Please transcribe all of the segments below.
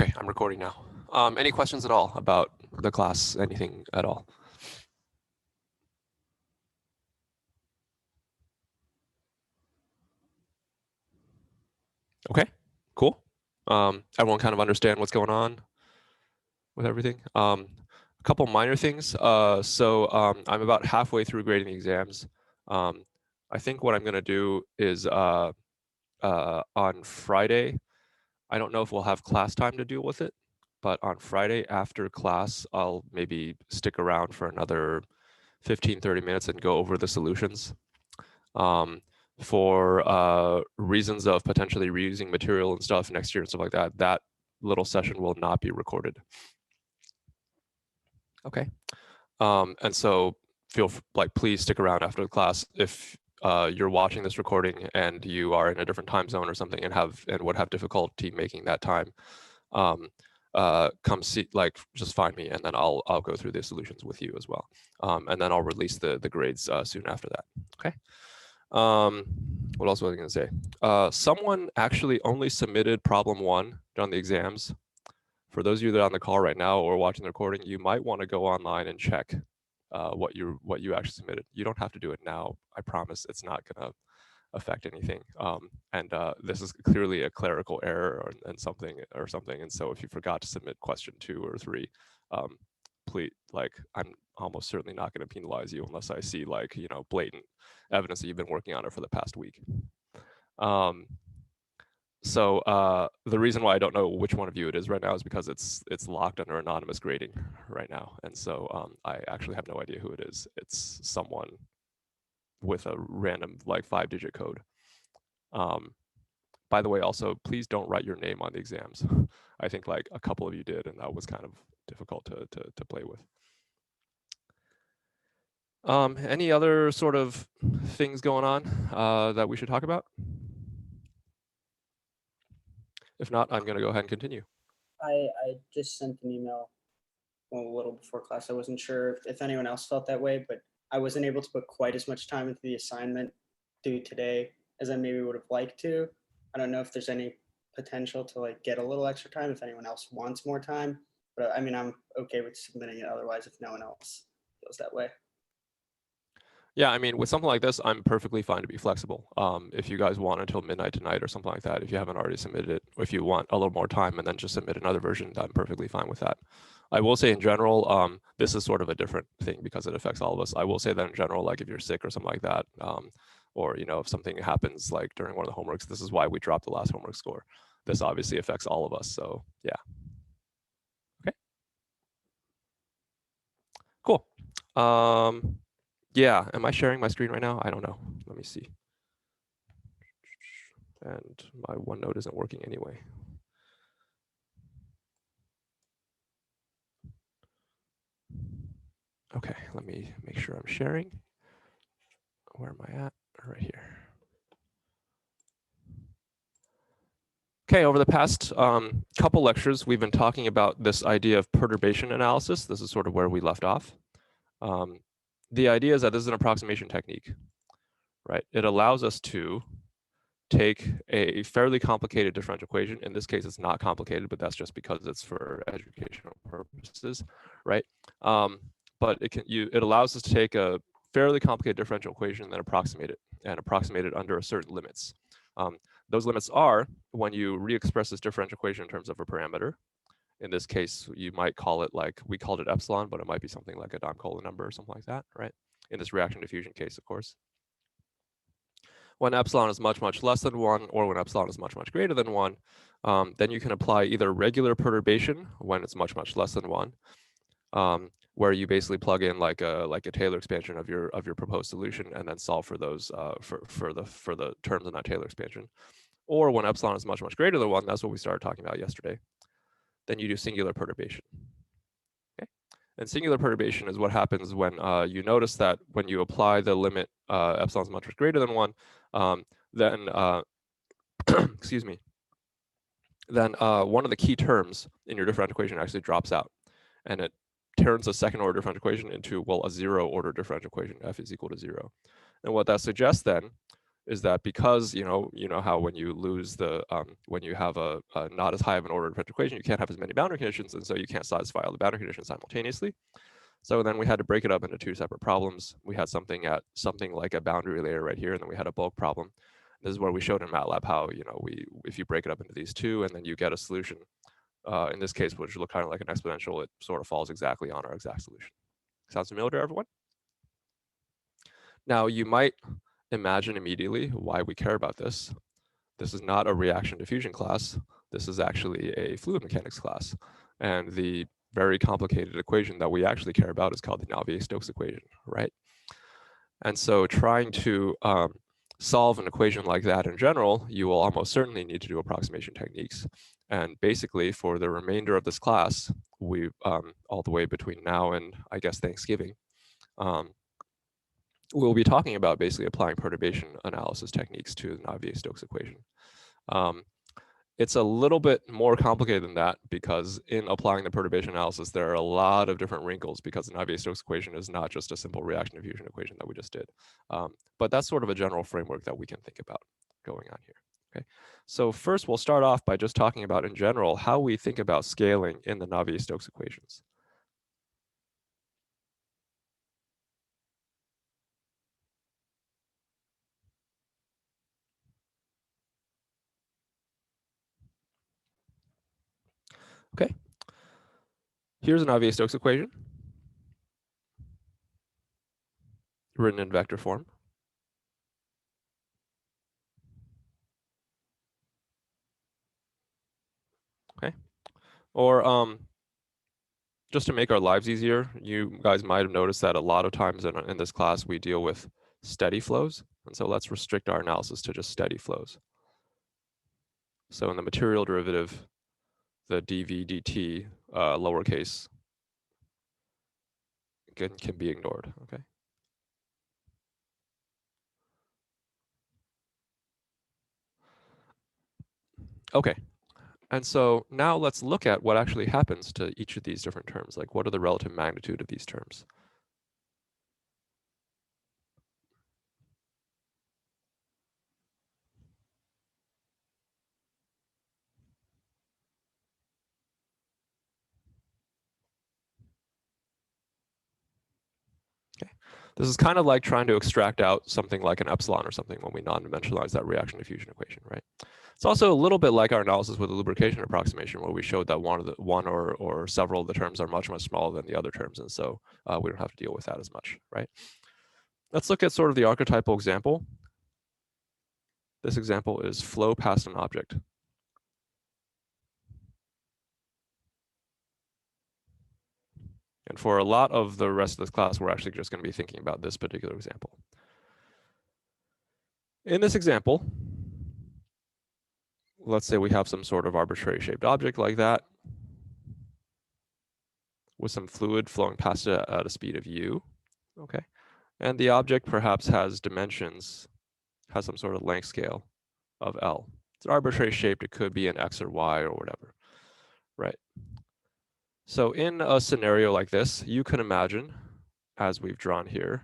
Okay, I'm recording now. Any questions at all about the class, anything at all? Okay, cool. Everyone kind of understand what's going on with everything. A couple minor things. I'm about halfway through grading the exams. I think what I'm going to do is on Friday, I don't know if we'll have class time to deal with it, but on Friday after class, I'll maybe stick around for another 15, 30 minutes and go over the solutions. For reasons of potentially reusing material and stuff next year and stuff like that, that little session will not be recorded. Okay. And so please stick around after the class if you're watching this recording and you are in a different time zone or something and would have difficulty making that time. Come see, just find me, and then I'll go through the solutions with you as well. And then I'll release the grades soon after that. Okay. What else was I going to say? Someone actually only submitted problem 1 on the exams. For those of you that are on the call right now or watching the recording, you might want to go online and check what you actually submitted. You don't have to do it now. I promise it's not going to affect anything. This is clearly a clerical error and something. And so if you forgot to submit question 2 or 3, please, I'm almost certainly not going to penalize you unless I see blatant evidence that you've been working on it for the past week. The reason why I don't know which one of you it is right now is because it's locked under anonymous grading right now. And so I actually have no idea who it is. It's someone with a random 5-digit code. By the way, also, please don't write your name on the exams. I think a couple of you did, and that was kind of difficult to play with. Any other sort of things going on that we should talk about? If not, I'm going to go ahead and continue. I just sent an email a little before class. I wasn't sure if anyone else felt that way, but I wasn't able to put quite as much time into the assignment due today as I maybe would have liked to. I don't know if there's any potential to get a little extra time if anyone else wants more time, but I mean, I'm okay with submitting it otherwise if no one else feels that way. Yeah, I mean, with something like this, I'm perfectly fine to be flexible. If you guys want until midnight tonight or something like that, if you haven't already submitted it, if you want a little more time and then just submit another version, I'm perfectly fine with that. I will say in general, this is sort of a different thing because it affects all of us. I will say that in general, if you're sick or something like that, or if something happens during one of the homeworks, this is why we dropped the last homework score. This obviously affects all of us, so yeah. Okay. Cool. Yeah, am I sharing my screen right now? I don't know. Let me see. And my OneNote isn't working anyway. Okay, let me make sure I'm sharing. Where am I at? Right here. Okay, over the past couple lectures, we've been talking about this idea of perturbation analysis. This is sort of where we left off. The idea is that this is an approximation technique, right? It allows us to take a fairly complicated differential equation. In this case, it's not complicated, but that's just because it's for educational purposes, right? But it allows us to take a fairly complicated differential equation and then approximate it under a certain limits. Those limits are when you re-express this differential equation in terms of a parameter. In this case, you might call it we called it epsilon, but it might be something like a Dom-Cola number or something like that, right? In this reaction diffusion case, of course. When epsilon is much, much less than 1, or when epsilon is much, much greater than 1, then you can apply either regular perturbation when it's much, much less than 1, where you basically plug in like a Taylor expansion of your proposed solution and then solve for those for the terms in that Taylor expansion. Or when epsilon is much, much greater than 1, that's what we started talking about yesterday, then you do singular perturbation. Okay? And singular perturbation is what happens when you notice that when you apply the limit epsilon is much, much greater than 1, then excuse me, then one of the key terms in your differential equation actually drops out, and it turns a second order differential equation into, well, a 0 order differential equation, f is equal to 0. And what that suggests then is that because you know how when you lose the when you have a not as high of an ordered differential equation, you can't have as many boundary conditions, and so you can't satisfy all the boundary conditions simultaneously. So then we had to break it up into two separate problems. We had something at something like a boundary layer right here, and then we had a bulk problem. This is where we showed in MATLAB how if you break it up into these two, and then you get a solution. In this case, which look kind of like an exponential, it sort of falls exactly on our exact solution. Sounds familiar to everyone? Now you might imagine immediately why we care about this. This is not a reaction diffusion class. This is actually a fluid mechanics class. And the very complicated equation that we actually care about is called the Navier-Stokes equation, right? And so trying to solve an equation like that in general, you will almost certainly need to do approximation techniques. And basically for the remainder of this class, we all the way between now and I guess Thanksgiving, we'll be talking about basically applying perturbation analysis techniques to the Navier-Stokes equation. It's a little bit more complicated than that because in applying the perturbation analysis, there are a lot of different wrinkles because the Navier-Stokes equation is not just a simple reaction diffusion equation that we just did. But that's sort of a general framework that we can think about going on here. Okay, so first we'll start off by just talking about in general how we think about scaling in the Navier-Stokes equations. Okay, here's a Navier-Stokes equation written in vector form. Okay, or just to make our lives easier, you guys might have noticed that a lot of times in this class we deal with steady flows. And so let's restrict our analysis to just steady flows. So in the material derivative, the dv dt lowercase can be ignored, okay? Okay, and so now let's look at what actually happens to each of these different terms. Like what are the relative magnitude of these terms? Okay. This is kind of like trying to extract out something like an epsilon or something when we non-dimensionalize that reaction diffusion equation, right? It's also a little bit like our analysis with the lubrication approximation where we showed that one or several of the terms are much, much smaller than the other terms, and so we don't have to deal with that as much, right? Let's look at sort of the archetypal example. This example is flow past an object. And for a lot of the rest of this class, we're actually just going to be thinking about this particular example. In this example, let's say we have some sort of arbitrary shaped object like that with some fluid flowing past it at a speed of u, okay? And the object perhaps has dimensions, has some sort of length scale of L. It's arbitrary shaped, it could be an X or Y or whatever, right? So in a scenario like this, you can imagine, as we've drawn here,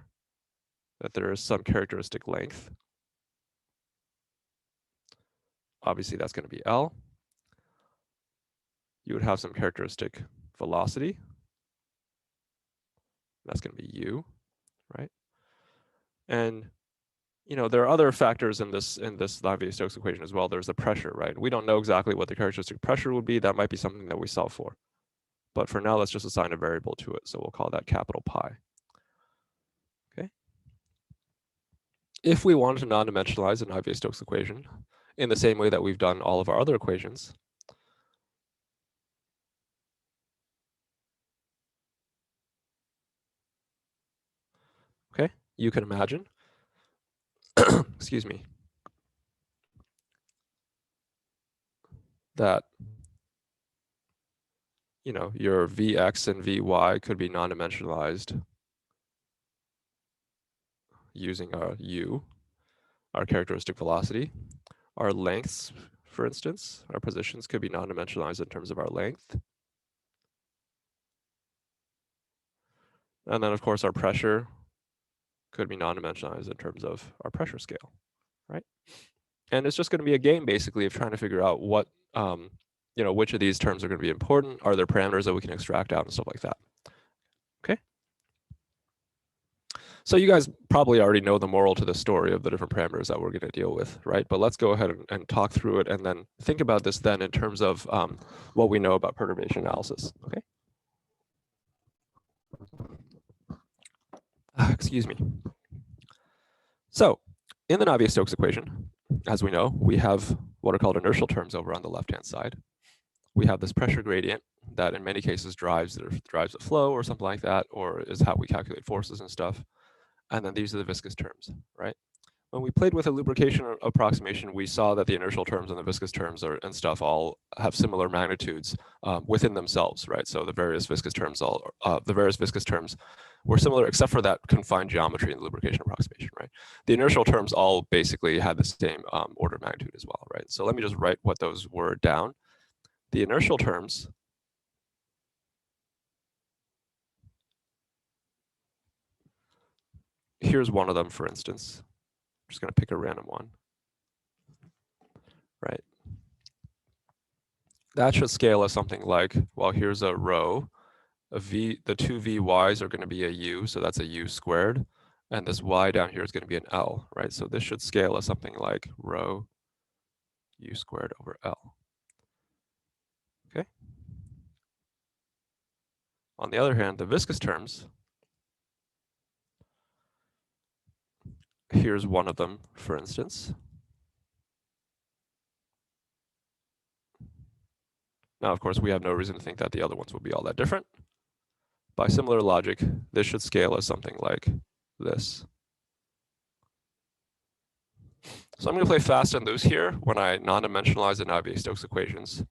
that there is some characteristic length. Obviously that's going to be L. You would have some characteristic velocity. That's going to be U, right? And there are other factors in this Navier-Stokes equation as well. There's the pressure, right? We don't know exactly what the characteristic pressure would be. That might be something that we solve for. But for now, let's just assign a variable to it. So we'll call that capital pi. Okay. If we wanted to non-dimensionalize an Navier-Stokes equation in the same way that we've done all of our other equations, okay, you can imagine, excuse me, that your Vx and Vy could be non-dimensionalized using our u, our characteristic velocity. Our lengths, for instance, our positions could be non-dimensionalized in terms of our length. And then, of course, our pressure could be non-dimensionalized in terms of our pressure scale. right? And it's just going to be a game basically of trying to figure out what, which of these terms are going to be important. Are there parameters that we can extract out and stuff like that? Okay. So you guys probably already know the moral to the story of the different parameters that we're going to deal with, right? But let's go ahead and talk through it and then think about this then in terms of what we know about perturbation analysis, okay? Excuse me. So in the Navier-Stokes equation, as we know, we have what are called inertial terms over on the left-hand side. We have this pressure gradient that in many cases drives the flow or something like that, or is how we calculate forces and stuff. And then these are the viscous terms, right? When we played with a lubrication approximation, we saw that the inertial terms and the viscous terms and stuff all have similar magnitudes within themselves, right? So the various viscous terms were similar, except for that confined geometry in the lubrication approximation, right? The inertial terms all basically had the same order of magnitude as well, right? So let me just write what those were down. The inertial terms here's one of them, for instance. I'm just going to pick a random one, right? That should scale as something like, well, here's a rho, the two vy's are going to be a u, so that's a u squared, and this y down here is going to be an L, right? So this should scale as something like rho u squared over L. Okay. On the other hand, the viscous terms, here's one of them, for instance. Now, of course, we have no reason to think that the other ones will be all that different. By similar logic, this should scale as something like this. So I'm going to play fast and loose here when I non-dimensionalize the Navier-Stokes equations,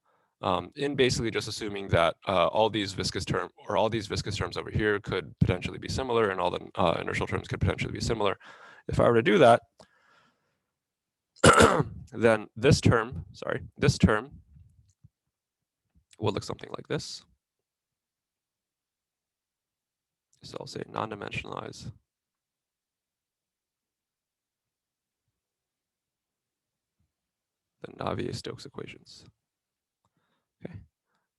in basically just assuming that all these viscous terms over here could potentially be similar, and all the inertial terms could potentially be similar. If I were to do that, then this term will look something like this. So I'll say non-dimensionalize the Navier-Stokes equations. Okay.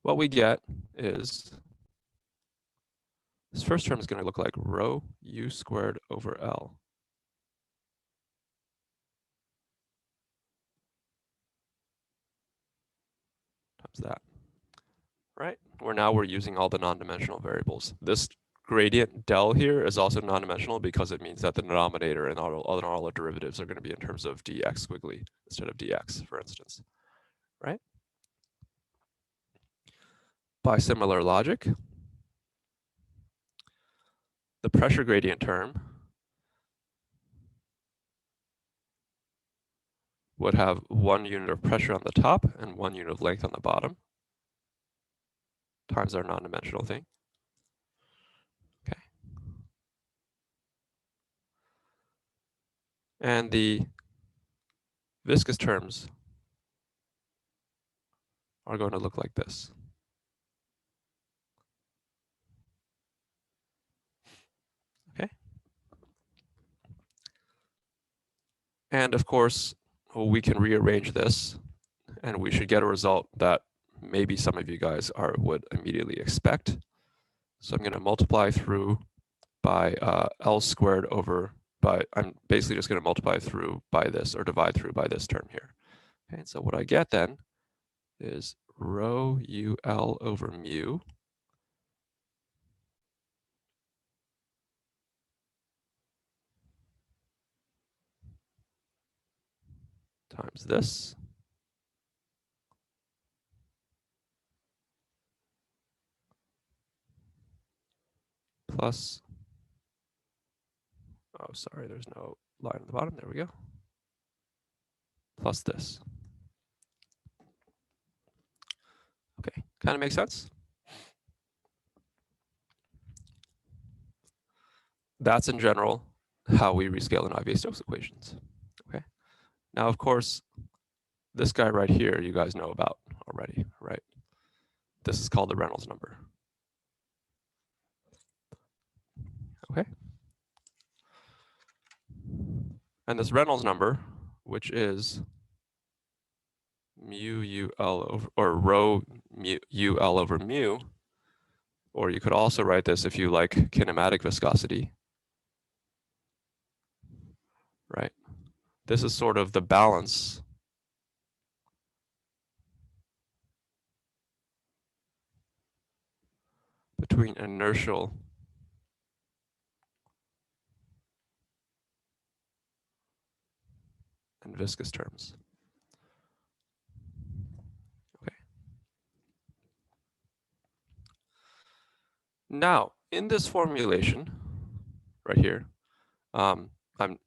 What we get is this first term is going to look like rho u squared over L. Times that, right? We're using all the non-dimensional variables. This gradient del here is also non-dimensional because it means that the denominator and all the derivatives are going to be in terms of dx squiggly instead of dx, for instance, right? By similar logic, the pressure gradient term would have 1 unit of pressure on the top and 1 unit of length on the bottom, times our non-dimensional thing. Okay. And the viscous terms are going to look like this. Okay. And of course, we can rearrange this, and we should get a result that maybe some of you guys would immediately expect. So I'm going to multiply through by L squared over by, I'm basically just going to multiply through by this, or divide through by this term here. Okay, so what I get then is rho UL over mu times this plus, oh, sorry, there's no line at the bottom. There we go. Plus this. Okay, kind of makes sense. That's in general how we rescale the Navier-Stokes equations. Okay. Now, of course, this guy right here, you guys know about already, right? This is called the Reynolds number. Okay. And this Reynolds number which is mu UL over, or rho mu UL over mu, or you could also write this if you like kinematic viscosity, right? This is sort of the balance between inertial and viscous terms. Okay. Now, in this formulation right here,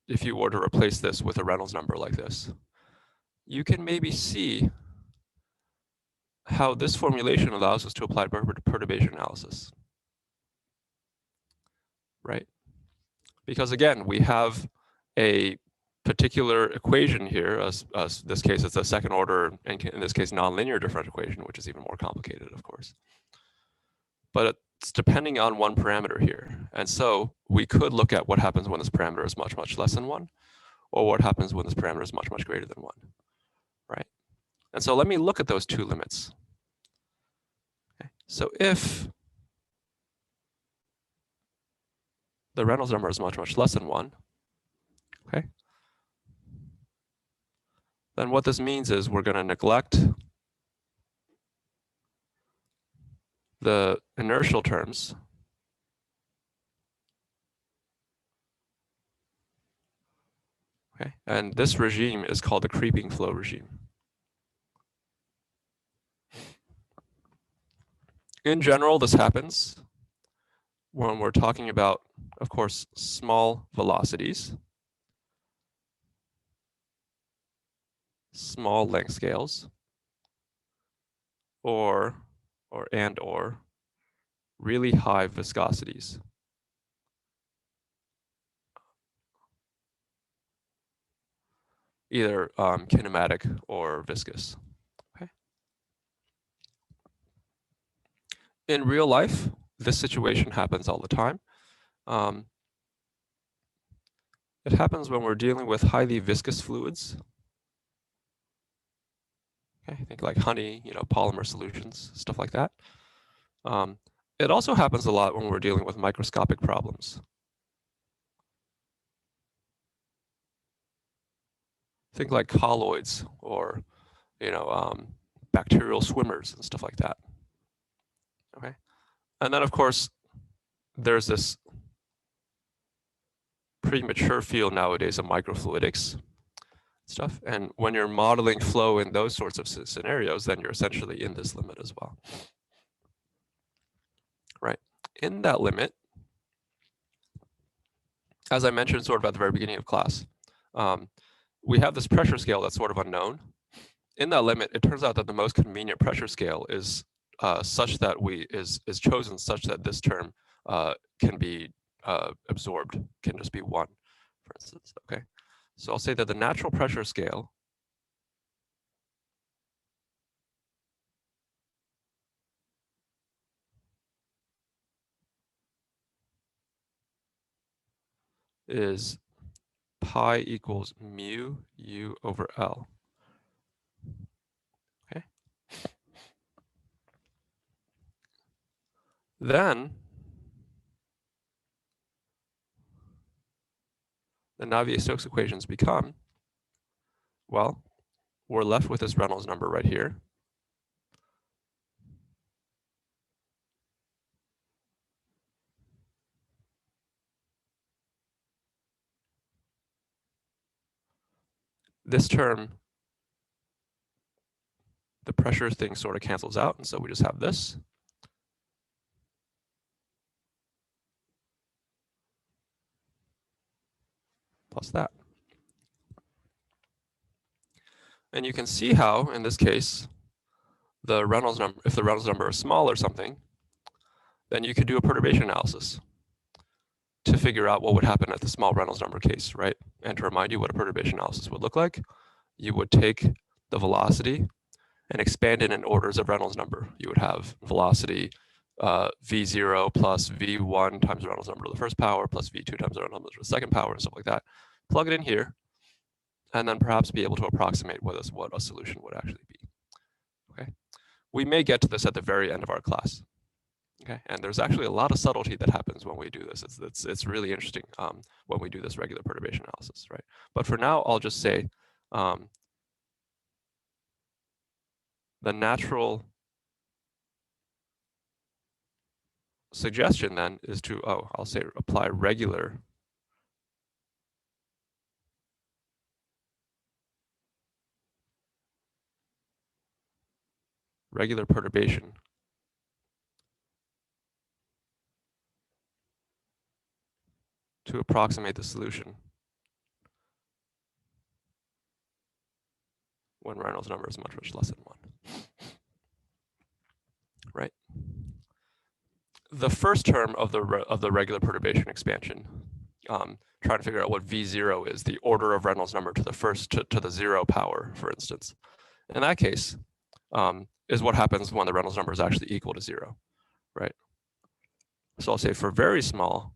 if you were to replace this with a Reynolds number like this, you can maybe see how this formulation allows us to apply perturbation analysis, right? Because again, we have a particular equation here, as this case it's a second order, and in this case nonlinear differential equation, which is even more complicated, of course. But it's depending on one parameter here. And so we could look at what happens when this parameter is much, much less than 1, or what happens when this parameter is much, much greater than 1, right? And so let me look at those two limits. Okay. So if the Reynolds number is much, much less than 1, okay, then what this means is we're going to neglect the inertial terms, okay, and this regime is called the creeping flow regime. In general, this happens when we're talking about, of course, small velocities, small length scales, or really high viscosities. Either kinematic or viscous. Okay. In real life, this situation happens all the time. It happens when we're dealing with highly viscous fluids. Okay, think like honey, polymer solutions, stuff like that. It also happens a lot when we're dealing with microscopic problems. Think like colloids or, bacterial swimmers and stuff like that. Okay, and then of course, there's this pretty mature field nowadays of microfluidics stuff. And when you're modeling flow in those sorts of scenarios, then you're essentially in this limit as well. Right. In that limit, as I mentioned sort of at the very beginning of class, we have this pressure scale that's sort of unknown. In that limit, it turns out that the most convenient pressure scale is such that is chosen such that this term can be absorbed, can just be 1, for instance. Okay, so I'll say that the natural pressure scale is pi equals mu u over L. Okay. Then the Navier-Stokes equations become, well, we're left with this Reynolds number right here. This term, the pressure thing sort of cancels out, and so we just have this. Plus that. And you can see how, in this case, the Reynolds number, if the Reynolds number is small or something, then you could do a perturbation analysis to figure out what would happen at the small Reynolds number case, right? And to remind you what a perturbation analysis would look like, you would take the velocity and expand it in orders of Reynolds number. You would have velocity v0 plus v1 times the Reynolds number to the first power plus v2 times the Reynolds number to the second power and stuff like that. Plug it in here, and then perhaps be able to approximate what a solution would actually be. Okay, we may get to this at the very end of our class. Okay, and there's actually a lot of subtlety that happens when we do this. It's really interesting when we do this regular perturbation analysis, right? But for now, I'll just say the natural suggestion then is to, I'll say apply regular perturbation to approximate the solution when Reynolds number is much, much less than 1. Right? The first term of the regular perturbation expansion, trying to figure out what V0 is, the order of Reynolds number to the first to the 0 power, for instance. In that case, is what happens when the Reynolds number is actually equal to 0, right? So I'll say for very small,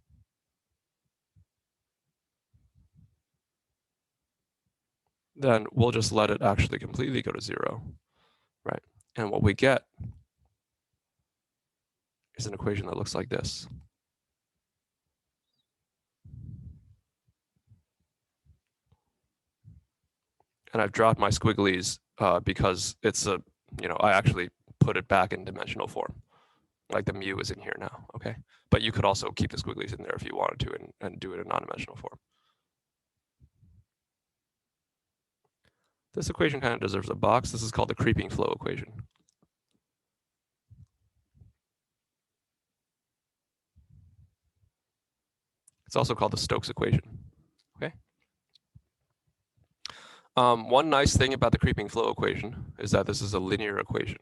then we'll just let it actually completely go to 0, right? And what we get is an equation that looks like this. And I've dropped my squigglies because it's a, I actually put it back in dimensional form. Like the mu is in here now, okay? But you could also keep the squigglies in there if you wanted to and do it in non-dimensional form. This equation kind of deserves a box. This is called the creeping flow equation. It's also called the Stokes equation, okay? One nice thing about the creeping flow equation is that this is a linear equation.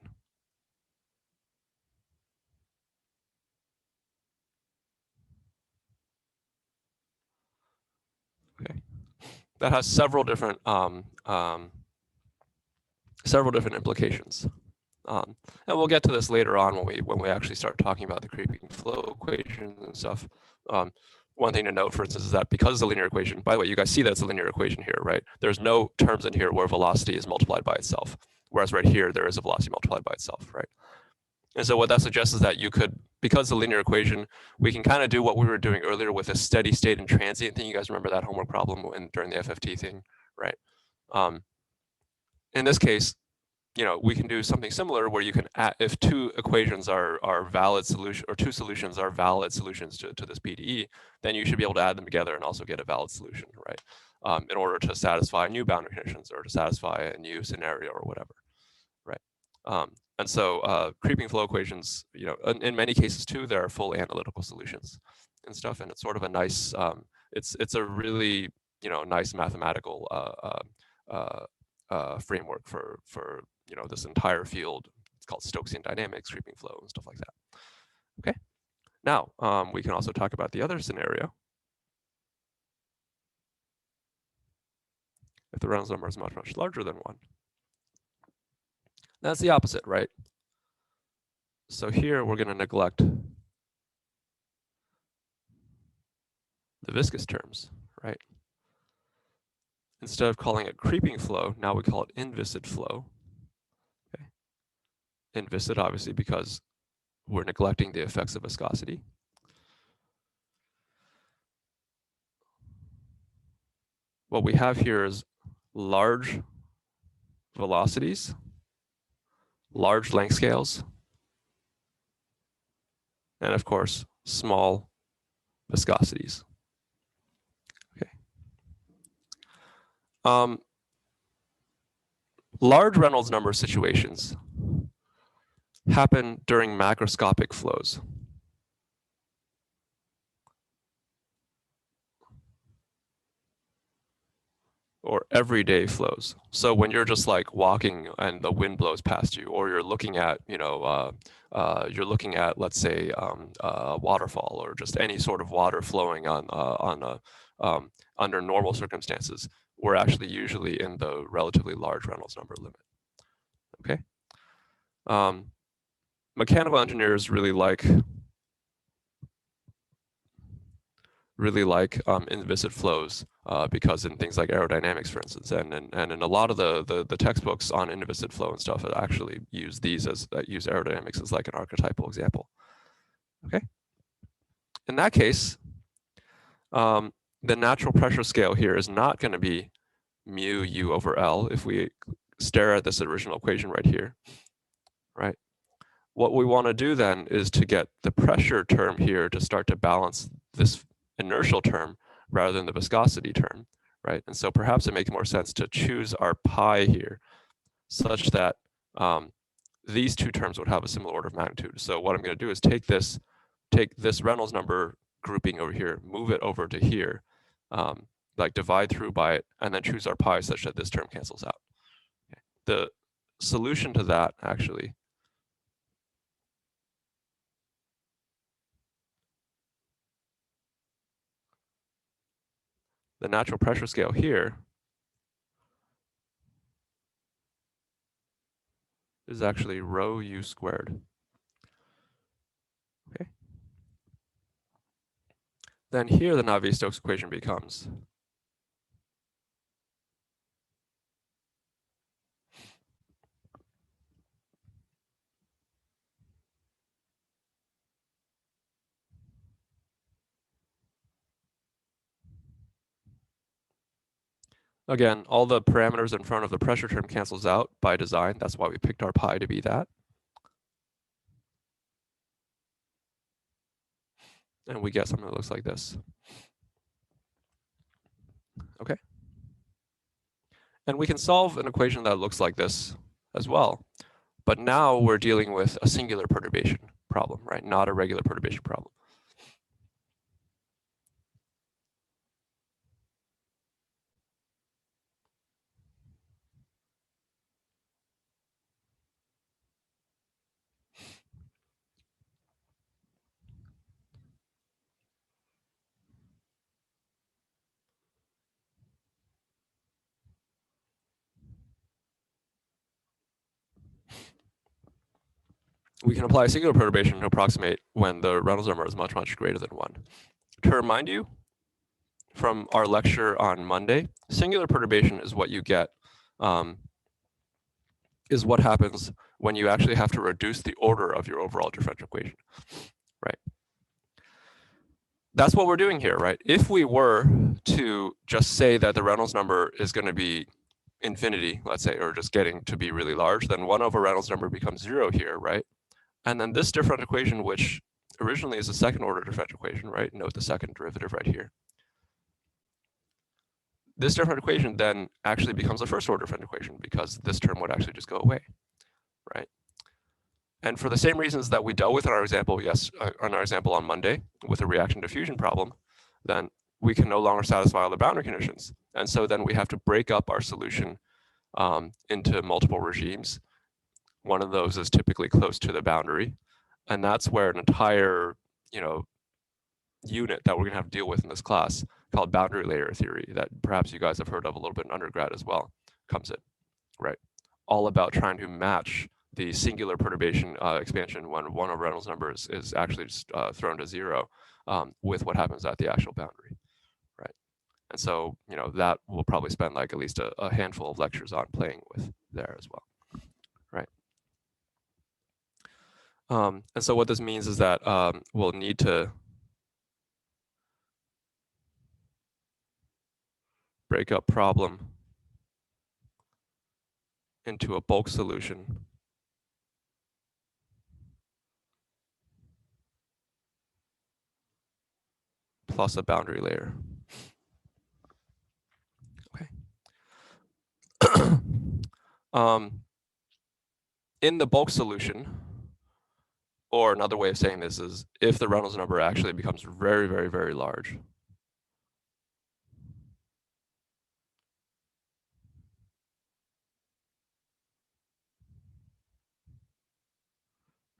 Okay, that has several different implications. And we'll get to this later on when we actually start talking about the creeping flow equations and stuff. One thing to note, for instance, is that because it's a linear equation, by the way, you guys see that it's a linear equation here, right? There's no terms in here where velocity is multiplied by itself, whereas right here, there is a velocity multiplied by itself, right? And so what that suggests is that you could, because it's a linear equation, we can kind of do what we were doing earlier with a steady state and transient thing. You guys remember that homework problem during the FFT thing, right? In this case, we can do something similar where you can add, if two equations are valid solution, or two solutions are valid solutions to this PDE, then you should be able to add them together and also get a valid solution, right? In order to satisfy new boundary conditions or to satisfy a new scenario or whatever, right? And so creeping flow equations, in many cases too, there are full analytical solutions and stuff, and it's sort of a nice, it's a really, nice mathematical framework for this entire field. It's called Stokesian dynamics, creeping flow, and stuff like that. Okay. Now we can also talk about the other scenario. If the Reynolds number is much, much larger than 1. That's the opposite, right? So here we're going to neglect the viscous terms, right? Instead of calling it creeping flow, now we call it inviscid flow. Okay. Inviscid, obviously, because we're neglecting the effects of viscosity. What we have here is large velocities, large length scales, and of course, small viscosities. Okay. Large Reynolds number situations happen during macroscopic flows. Or everyday flows. So when you're just like walking and the wind blows past you, or you're looking at, let's say, a waterfall, or just any sort of water flowing under normal circumstances, we're actually usually in the relatively large Reynolds number limit. Okay. Mechanical engineers really like really like inviscid flows because in things like aerodynamics, for instance, and in a lot of the textbooks on inviscid flow and stuff, it actually use these as use aerodynamics as like an archetypal example. Okay. In that case, the natural pressure scale here is not going to be mu u over L if we stare at this original equation right here, right? What we want to do then is to get the pressure term here to start to balance this inertial term rather than the viscosity term, right? And so perhaps it makes more sense to choose our pi here such that these two terms would have a similar order of magnitude. So what I'm going to do is take this Reynolds number grouping over here, move it over to here, like divide through by it, and then choose our pi such that this term cancels out. Okay. The solution to that, actually, the natural pressure scale here is actually rho u squared. Okay. Then here the Navier-Stokes equation becomes again, all the parameters in front of the pressure term cancels out by design. That's why we picked our pi to be that. And we get something that looks like this. Okay. And we can solve an equation that looks like this as well. But now we're dealing with a singular perturbation problem, right? Not a regular perturbation problem. We can apply a singular perturbation to approximate when the Reynolds number is much, much greater than 1. To remind you from our lecture on Monday, singular perturbation is what you get, is what happens when you actually have to reduce the order of your overall differential equation, right? That's what we're doing here, right? If we were to just say that the Reynolds number is going to be infinity, let's say, or just getting to be really large, then 1 over Reynolds number becomes 0 here, right? And then this differential equation, which originally is a second order differential equation, right? Note the second derivative right here. This differential equation then actually becomes a first order differential equation because this term would actually just go away, right? And for the same reasons that we dealt with in our example, on Monday with a reaction diffusion problem, then we can no longer satisfy all the boundary conditions. And so then we have to break up our solution into multiple regimes. One of those is typically close to the boundary. And that's where an entire, unit that we're going to have to deal with in this class called boundary layer theory that perhaps you guys have heard of a little bit in undergrad as well comes in, right? All about trying to match the singular perturbation expansion when 1 over Reynolds number is actually just thrown to 0 with what happens at the actual boundary, right? And so, that we'll probably spend like at least a handful of lectures on playing with there as well, right? And so what this means is that we'll need to break up problem into a bulk solution plus a boundary layer. Okay. In the bulk solution, or another way of saying this is if the Reynolds number actually becomes very, very, very large,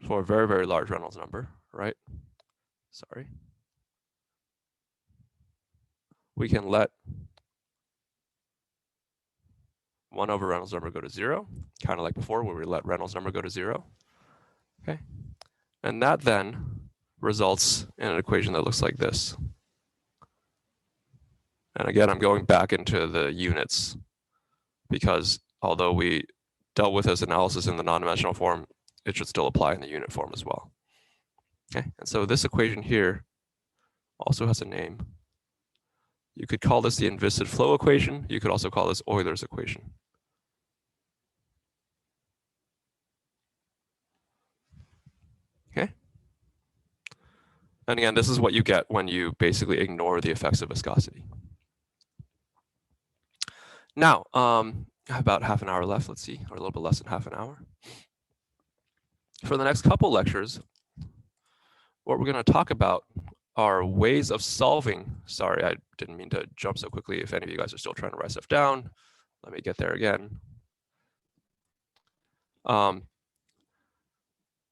for a very, very large Reynolds number, right? Sorry. We can let 1 over Reynolds number go to 0, kind of like before where we let Reynolds number go to 0. Okay. And that then results in an equation that looks like this. And again, I'm going back into the units because although we dealt with this analysis in the non-dimensional form, it should still apply in the unit form as well. Okay, and so this equation here also has a name. You could call this the inviscid flow equation. You could also call this Euler's equation. Okay. And again, this is what you get when you basically ignore the effects of viscosity. Now, about half an hour left, let's see, or a little bit less than half an hour. For the next couple lectures, what we're going to talk about are ways of solving. Sorry, I didn't mean to jump so quickly. If any of you guys are still trying to write stuff down, let me get there again.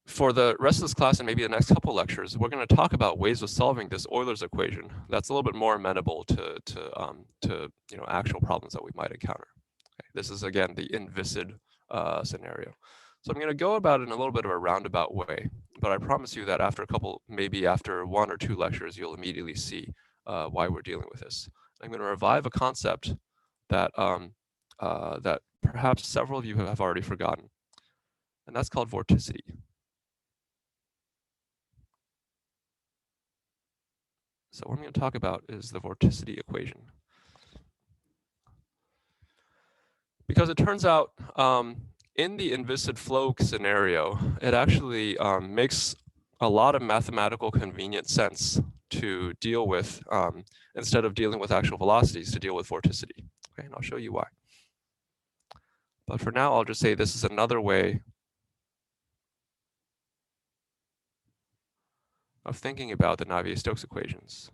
For the rest of this class and maybe the next couple lectures, we're going to talk about ways of solving this Euler's equation that's a little bit more amenable to actual problems that we might encounter. Okay. This is again the inviscid scenario. So I'm going to go about it in a little bit of a roundabout way, but I promise you that maybe after 1 or 2 lectures, you'll immediately see why we're dealing with this. I'm going to revive a concept that that perhaps several of you have already forgotten, and that's called vorticity. So what I'm going to talk about is the vorticity equation. Because it turns out in the inviscid flow scenario, it actually makes a lot of mathematical convenient sense to deal with, instead of dealing with actual velocities, to deal with vorticity. Okay, and I'll show you why. But for now, I'll just say this is another way of thinking about the Navier-Stokes equations.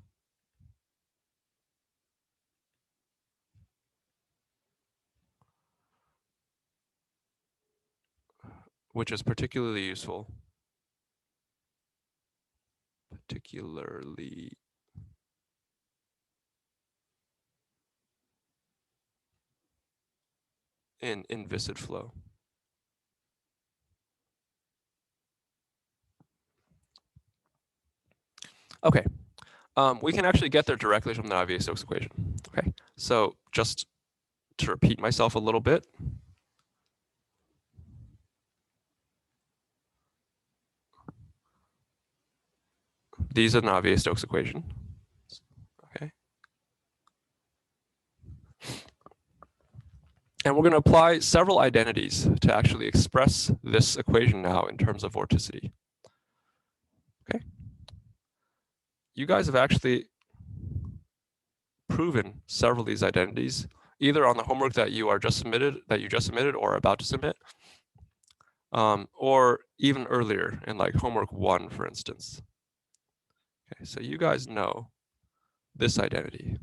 Which is particularly useful, in inviscid flow. Okay, we can actually get there directly from the Navier-Stokes equation. Okay, so just to repeat myself a little bit, these are the Navier-Stokes equation. Okay, and we're going to apply several identities to actually express this equation now in terms of vorticity. Okay, you guys have actually proven several of these identities, either on the homework that you just submitted or are about to submit, or even earlier in like homework 1, for instance. Okay, so you guys know this identity.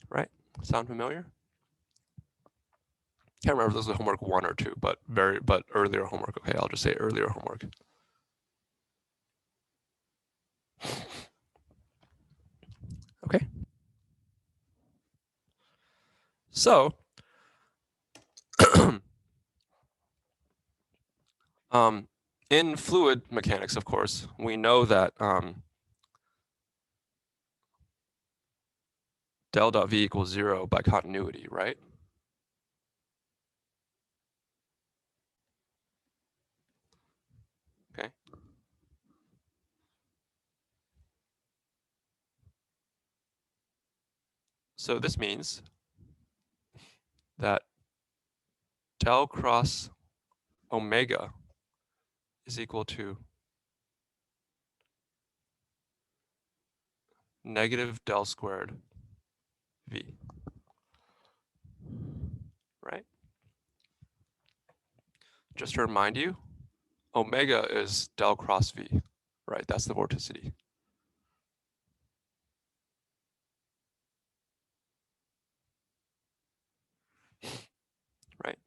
Right? Sound familiar? Can't remember if this was homework 1 or 2, but earlier homework. Okay, I'll just say earlier homework. Okay. So, in fluid mechanics, of course, we know that del dot v equals 0 by continuity, right? Okay. So this means that del cross omega is equal to negative del squared v, right? Just to remind you, omega is del cross v, right? That's the vorticity. Right?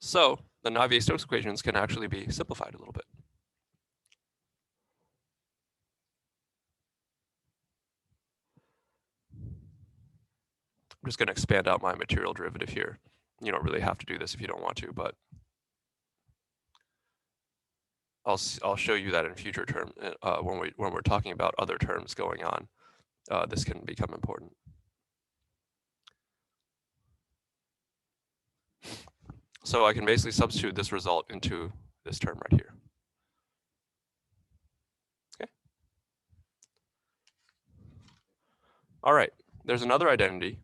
So the Navier-Stokes equations can actually be simplified a little bit. I'm just going to expand out my material derivative here. You don't really have to do this if you don't want to, but I'll show you that in future term when we're talking about other terms going on. This can become important. So I can basically substitute this result into this term right here. Okay. All right. There's another identity.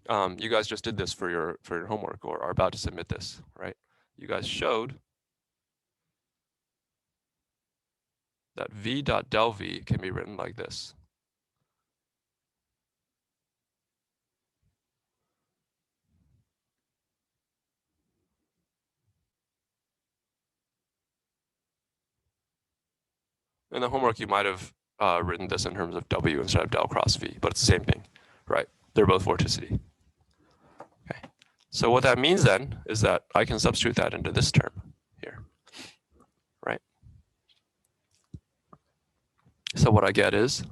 You guys just did this for your homework or are about to submit this, right? You guys showed that v.del v can be written like this. In the homework, you might have written this in terms of w instead of del cross v, but it's the same thing, right? They're both vorticity. Okay. So what that means then is that I can substitute that into this term here, right? So what I get is,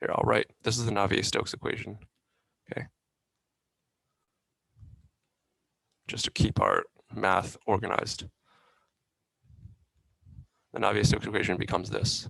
here I'll write, this is the Navier-Stokes equation, okay? Just to keep our math organized. The Navier-Stokes equation becomes this.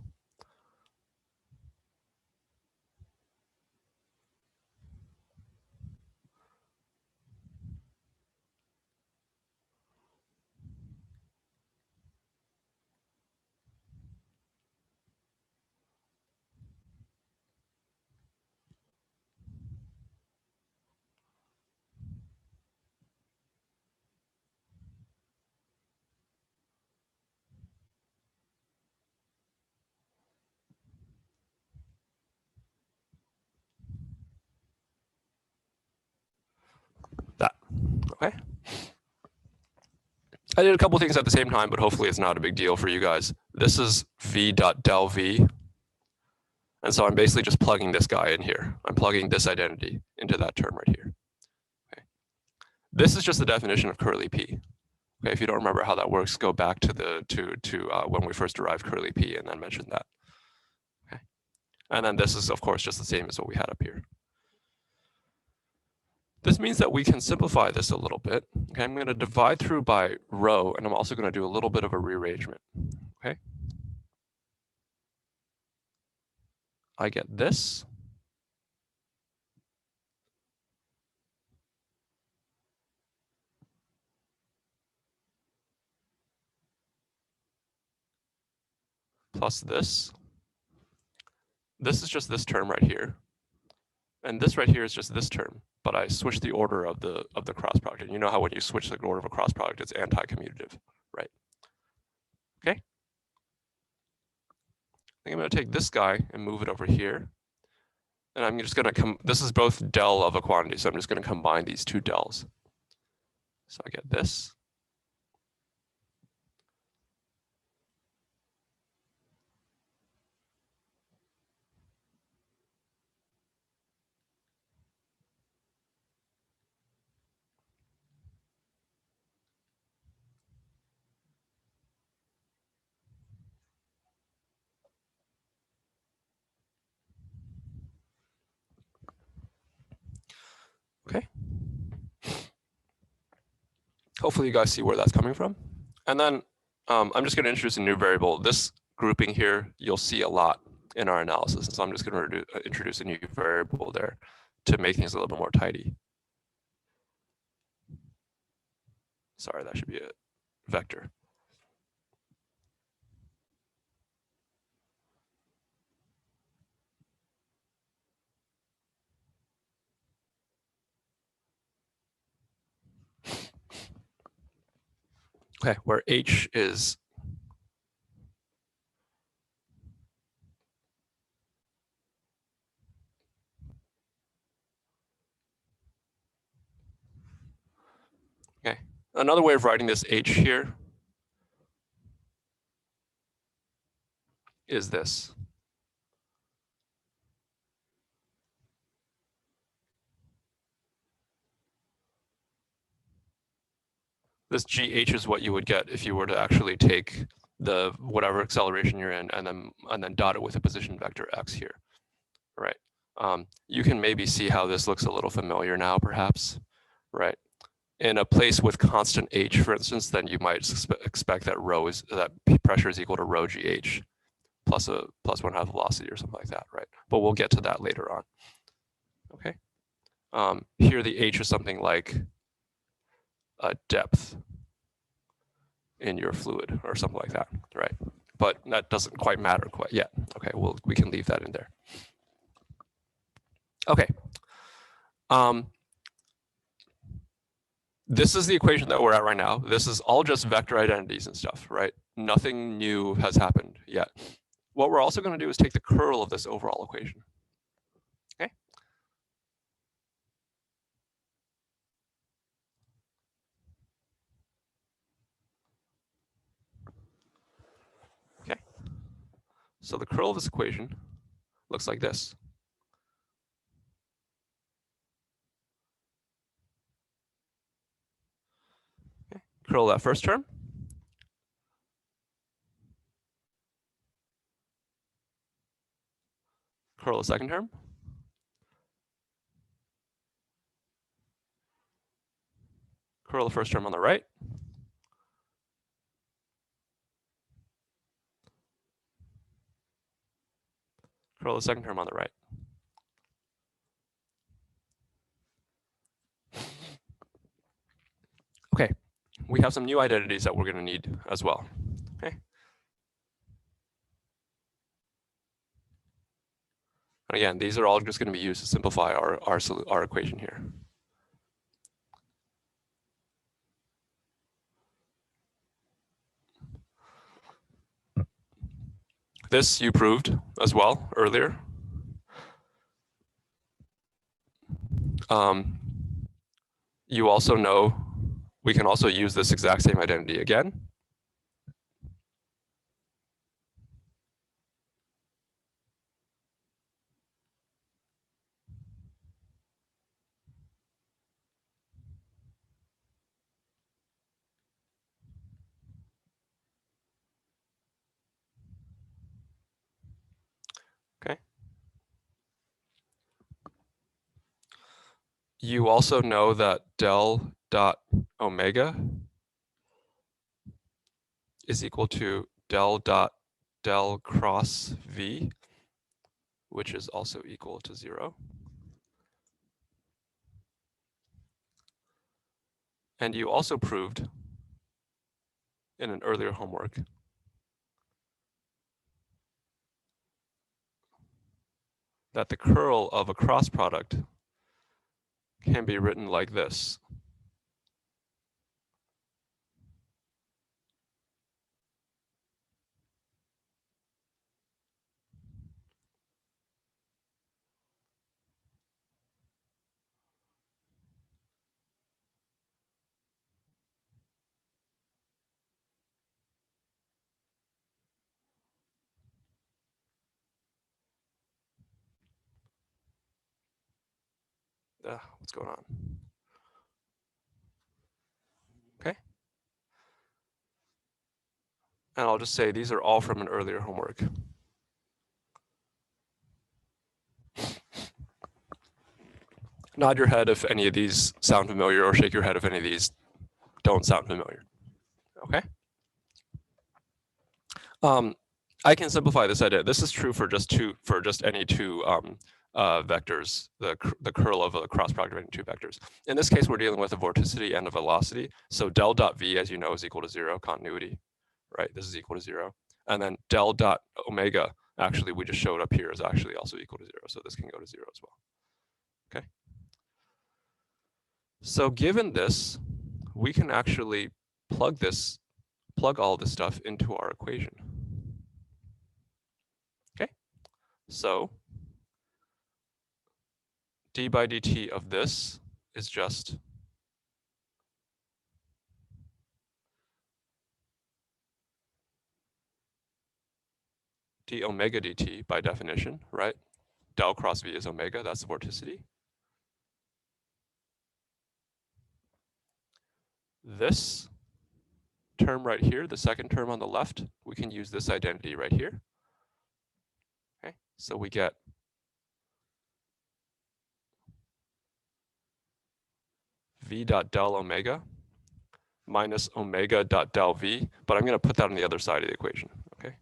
That, okay? I did a couple things at the same time, but hopefully it's not a big deal for you guys. This is v.del v. And so I'm basically just plugging this guy in here. I'm plugging this identity into that term right here. Okay. This is just the definition of curly p. Okay, if you don't remember how that works, go back to the when we first derived curly p and then mention that. Okay. And then this is, of course, just the same as what we had up here. This means that we can simplify this a little bit. Okay, I'm going to divide through by row, and I'm also going to do a little bit of a rearrangement. Okay. I get this. Plus this. This is just this term right here. And this right here is just this term, but I switch the order of the cross product. And you know how when you switch the order of a cross product, it's anti-commutative, right? Okay. I think I'm going to take this guy and move it over here. And I'm just going to this is both del of a quantity, so I'm just going to combine these two dels. So I get this. Okay. Hopefully you guys see where that's coming from. And then I'm just going to introduce a new variable. This grouping here, you'll see a lot in our analysis. So I'm just going to introduce a new variable there to make things a little bit more tidy. Sorry, that should be a vector. Okay, where H is okay. Another way of writing this H here is this. This GH is what you would get if you were to actually take the whatever acceleration you're in and then dot it with a position vector x here. right? You can maybe see how this looks a little familiar now, perhaps, right? In a place with constant h, for instance, then you might expect that pressure is equal to rho gh plus 1/2 velocity or something like that, right? But we'll get to that later on. Okay. Here the h is something like a depth in your fluid or something like that, right? But that doesn't quite matter quite yet. Okay, well, we can leave that in there. Okay. This is the equation that we're at right now. This is all just vector identities and stuff, right? Nothing new has happened yet. What we're also going to do is take the curl of this overall equation. Okay. Okay. So the curl of this equation looks like this. Okay. Curl of that first term. Curl of the second term. Curl of the first term on the right. Curl of the second term on the right. Okay, we have some new identities that we're going to need as well. Okay. And again, these are all just going to be used to simplify our equation here. This you proved as well earlier. You also know we can also use this exact same identity again. Okay. You also know that del dot omega is equal to del dot del cross v, which is also equal to 0. And you also proved in an earlier homework that the curl of a cross product can be written like this. What's going on? Okay. And I'll just say these are all from an earlier homework. Nod your head if any of these sound familiar, or shake your head if any of these don't sound familiar. Okay. I can simplify this idea. This is true for just any two vectors, the curl of a cross product of any two vectors. In this case, we're dealing with a vorticity and a velocity. So del dot v, as you know, is equal to 0, continuity, right? This is equal to 0. And then del dot omega, actually, we just showed up here, is actually also equal to 0. So this can go to 0 as well. Okay. So given this, we can actually plug all this stuff into our equation. Okay. So d by dt of this is just d omega dt by definition, right? Del cross v is omega, that's the vorticity. This term right here, the second term on the left, we can use this identity right here. Okay, so we get v dot del omega minus omega dot del v, but I'm going to put that on the other side of the equation, okay?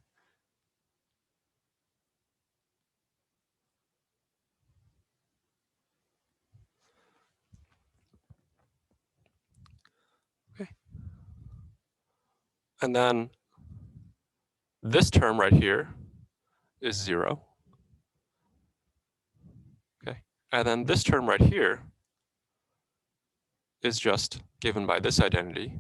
Okay. And then this term right here is 0. Okay. And then this term right here is just given by this identity.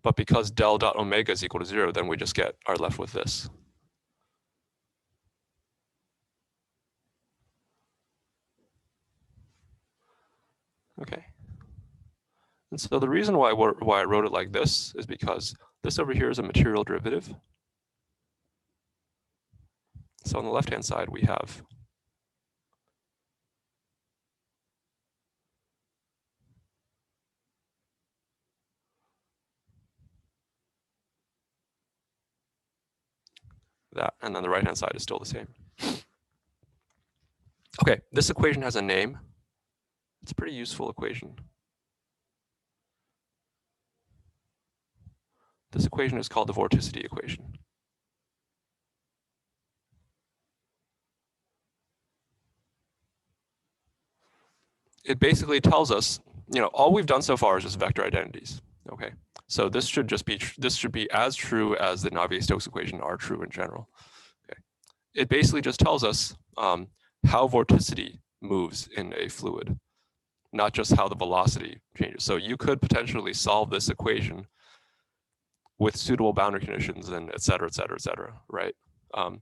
But because del dot omega is equal to 0, then we just are left with this. Okay. And so the reason why I wrote it like this is because this over here is a material derivative. So on the left-hand side, we have that, and then the right-hand side is still the same. Okay, this equation has a name. It's a pretty useful equation. This equation is called the vorticity equation. It basically tells us, all we've done so far is just vector identities. Okay, so this should be as true as the Navier-Stokes equation are true in general. Okay, it basically just tells us how vorticity moves in a fluid, not just how the velocity changes. So you could potentially solve this equation with suitable boundary conditions and et cetera, right? On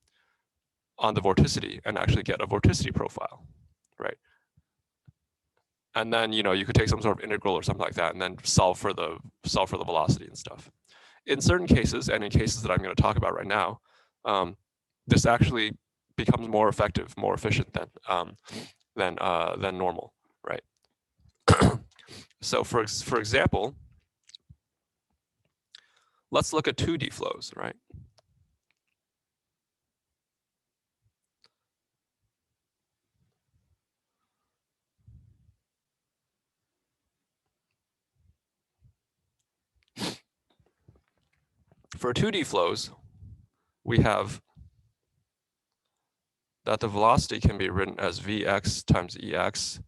the vorticity and actually get a vorticity profile, right? And then you could take some sort of integral or something like that, and then solve for the velocity and stuff. In certain cases, and in cases that I'm going to talk about right now, this actually becomes more effective, more efficient than normal, right? So for example, let's look at 2D flows, right? For 2D flows, we have that the velocity can be written as Vx times Ex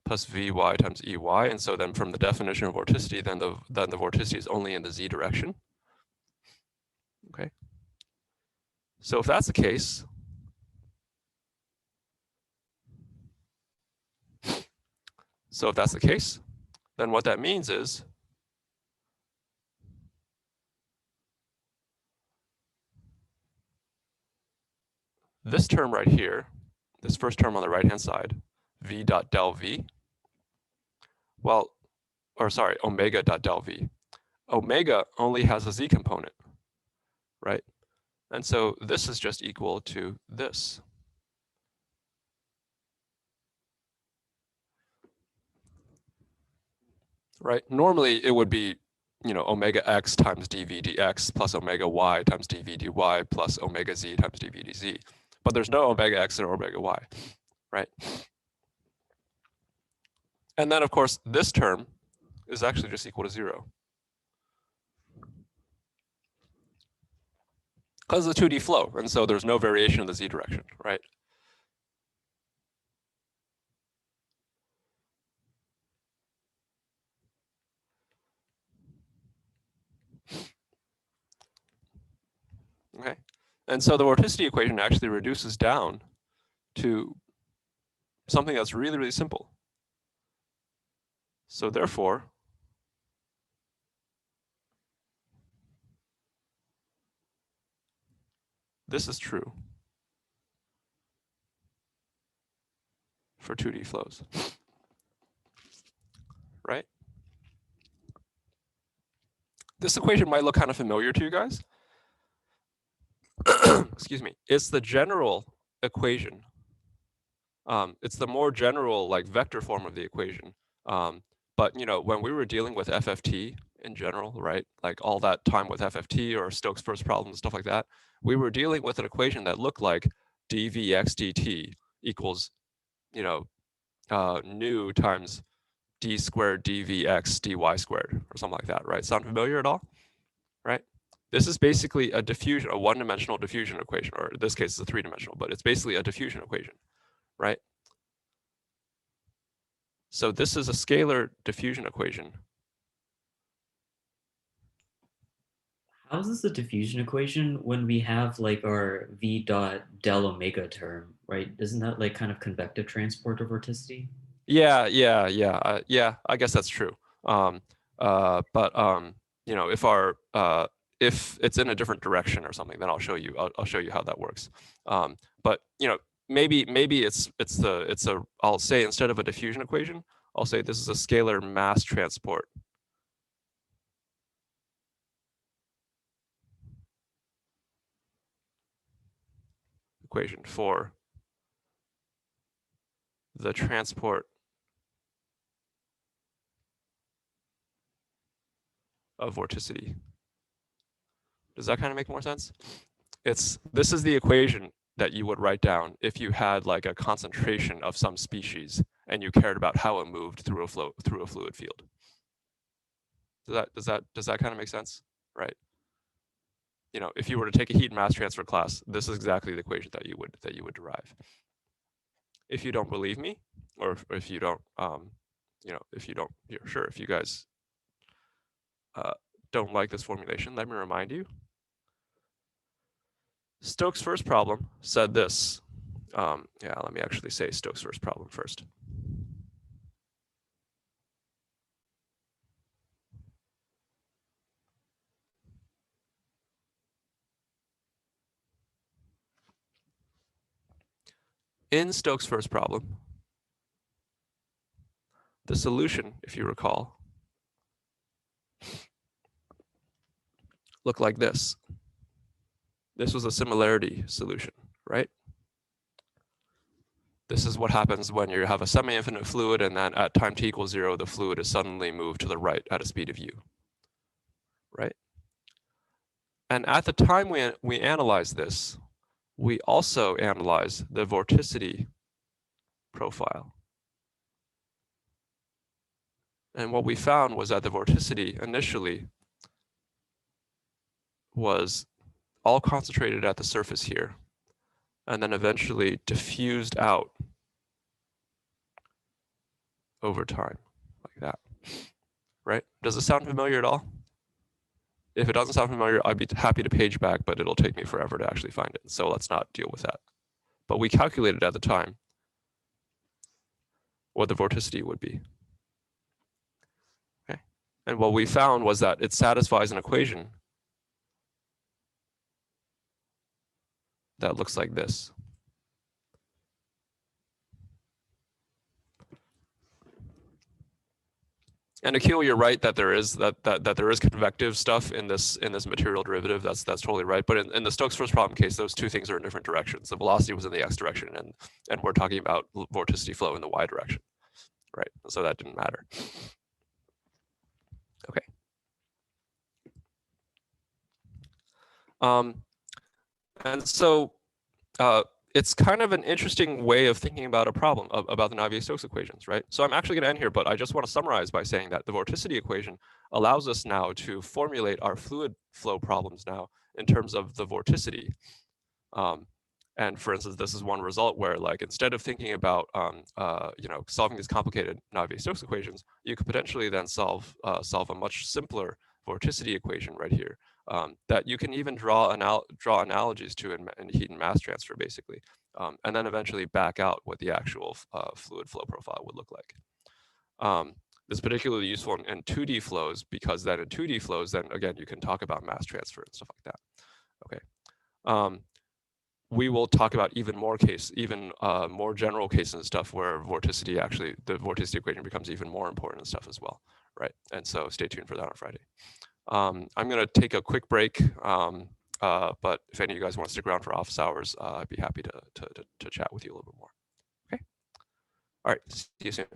plus Vy times Ey. And so then from the definition of vorticity, then the vorticity is only in the Z direction. Okay. So if that's the case, then what that means is this term right here, this first term on the right-hand side, v dot del v, omega dot del v. Omega only has a Z component, right? And so this is just equal to this. Right? Normally it would be, omega x times dv dx plus omega y times dv dy plus omega z times dv dz. But there's no omega x or omega y, right? And then, of course, this term is actually just equal to 0. Because it's a 2D flow, and so there's no variation in the z direction, right? Okay, and so the vorticity equation actually reduces down to something that's really, really simple. So therefore, this is true for 2D flows, right? This equation might look kind of familiar to you guys. Excuse me. It's the general equation. It's the more general, like, vector form of the equation. But when we were dealing with FFT in general, right, like all that time with FFT or Stokes' first problem and stuff like that, we were dealing with an equation that looked like dvx dt equals, nu times d squared dvx dy squared or something like that, right? Sound familiar at all? Right? This is basically a diffusion, a one-dimensional diffusion equation, or in this case it's a three-dimensional, but it's basically a diffusion equation, right? So this is a scalar diffusion equation. How is this a diffusion equation when we have like our v dot del omega term, right? Isn't that like kind of convective transport of vorticity? Yeah, I guess that's true. You know, if it's in a different direction or something, then I'll show you. I'll show you how that works. But you know, maybe I'll say instead of a diffusion equation, I'll say this is a scalar mass transport equation for the transport of vorticity. Does that kind of make more sense? This is the equation that you would write down if you had like a concentration of some species and you cared about how it moved through a fluid field. Does that kind of make sense? Right. You know, if you were to take a heat and mass transfer class, this is exactly the equation that you would derive. If you don't believe me, or if you don't, you know, if you guys don't like this formulation, let me remind you. Stokes' first problem said this. Yeah, let me actually say Stokes' first problem first. In Stokes' first problem, the solution, if you recall, looked like this. This was a similarity solution, right? This is what happens when you have a semi-infinite fluid and then at time t equals 0, the fluid is suddenly moved to the right at a speed of u, right? And at the time we analyzed this, we also analyzed the vorticity profile. And what we found was that the vorticity initially was all concentrated at the surface here, and then eventually diffused out over time, like that, right? Does it sound familiar at all? If it doesn't sound familiar, I'd be happy to page back, but it'll take me forever to actually find it. So let's not deal with that. But we calculated at the time what the vorticity would be. Okay. And what we found was that it satisfies an equation that looks like this. And Akil, you're right that there is that there is convective stuff in this material derivative. That's totally right. But in the Stokes first problem case, those two things are in different directions. The velocity was in the x direction, and we're talking about vorticity flow in the y direction, right? So that didn't matter. Okay. And so it's kind of an interesting way of thinking about a problem, about the Navier-Stokes equations, right? So I'm actually going to end here, but I just want to summarize by saying that the vorticity equation allows us now to formulate our fluid flow problems now in terms of the vorticity. And for instance, this is one result where, like, instead of thinking about you know, solving these complicated Navier-Stokes equations, you could potentially then solve a much simpler vorticity equation right here that you can even draw analogies to in heat and mass transfer, basically, and then eventually back out what the actual fluid flow profile would look like. This is particularly useful in 2D flows, because then in 2D flows, then again, you can talk about mass transfer and stuff like that. Okay. We will talk about even more general cases and stuff where the vorticity equation becomes even more important and stuff as well, right? And so stay tuned for that on Friday. I'm going to take a quick break, but if any of you guys want to stick around for office hours, I'd be happy to chat with you a little bit more. Okay. All right. See you soon.